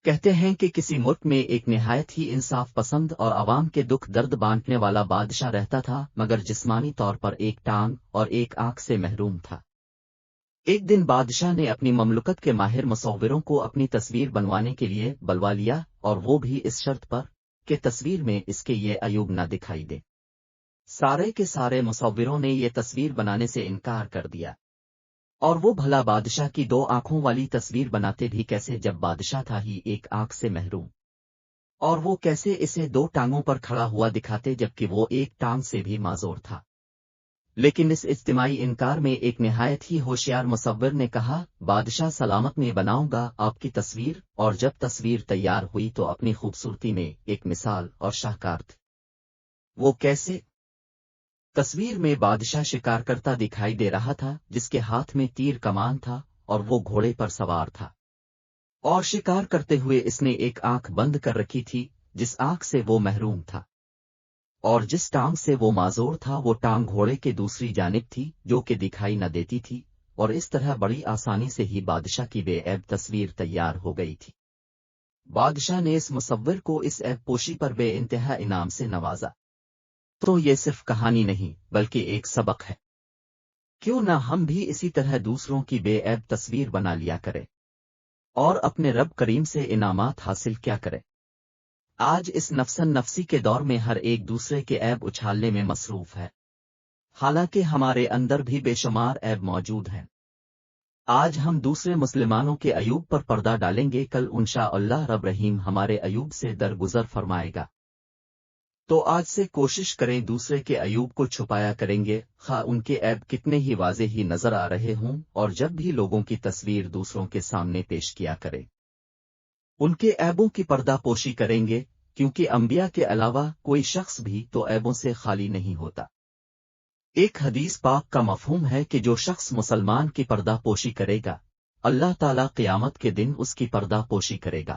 کہتے ہیں کہ کسی ملک میں ایک نہایت ہی انصاف پسند اور عوام کے دکھ درد بانٹنے والا بادشاہ رہتا تھا، مگر جسمانی طور پر ایک ٹانگ اور ایک آنکھ سے محروم تھا۔ ایک دن بادشاہ نے اپنی مملکت کے ماہر مصوروں کو اپنی تصویر بنوانے کے لیے بلوا لیا، اور وہ بھی اس شرط پر کہ تصویر میں اس کے یہ عیوب نہ دکھائی دے۔ سارے کے سارے مصوروں نے یہ تصویر بنانے سے انکار کر دیا، اور وہ بھلا بادشاہ کی 2 آنکھوں والی تصویر بناتے بھی کیسے جب بادشاہ تھا ہی ایک آنکھ سے محروم، اور وہ کیسے اسے 2 ٹانگوں پر کھڑا ہوا دکھاتے جبکہ وہ ایک ٹانگ سے بھی معذور تھا۔ لیکن اس اجتماعی انکار میں ایک نہایت ہی ہوشیار مصور نے کہا، بادشاہ سلامت میں بناؤں گا آپ کی تصویر، اور جب تصویر تیار ہوئی تو اپنی خوبصورتی میں ایک مثال اور شاہکار تھی۔ وہ کیسے؟ تصویر میں بادشاہ شکار کرتا دکھائی دے رہا تھا، جس کے ہاتھ میں تیر کمان تھا اور وہ گھوڑے پر سوار تھا، اور شکار کرتے ہوئے اس نے ایک آنکھ بند کر رکھی تھی جس آنکھ سے وہ محروم تھا، اور جس ٹانگ سے وہ معذور تھا وہ ٹانگ گھوڑے کے دوسری جانب تھی جو کہ دکھائی نہ دیتی تھی، اور اس طرح بڑی آسانی سے ہی بادشاہ کی بے عیب تصویر تیار ہو گئی تھی۔ بادشاہ نے اس مصور کو اس عیب پوشی پر بے انتہا انعام سے نوازا۔ تو یہ صرف کہانی نہیں بلکہ ایک سبق ہے۔ کیوں نہ ہم بھی اسی طرح دوسروں کی بے عیب تصویر بنا لیا کریں اور اپنے رب کریم سے انعامات حاصل کیا کریں۔ آج اس نفسن نفسی کے دور میں ہر ایک دوسرے کے عیب اچھالنے میں مصروف ہے، حالانکہ ہمارے اندر بھی بے شمار عیب موجود ہیں۔ آج ہم دوسرے مسلمانوں کے عیوب پر پردہ ڈالیں گے، کل انشاءاللہ رب رحیم ہمارے عیوب سے درگزر فرمائے گا۔ تو آج سے کوشش کریں دوسرے کے عیوب کو چھپایا کریں گے، خواہ ان کے عیب کتنے ہی واضح ہی نظر آ رہے ہوں، اور جب بھی لوگوں کی تصویر دوسروں کے سامنے پیش کیا کریں ان کے عیبوں کی پردہ پوشی کریں گے، کیونکہ انبیاء کے علاوہ کوئی شخص بھی تو عیبوں سے خالی نہیں ہوتا۔ ایک حدیث پاک کا مفہوم ہے کہ جو شخص مسلمان کی پردہ پوشی کرے گا، اللہ تعالیٰ قیامت کے دن اس کی پردہ پوشی کرے گا۔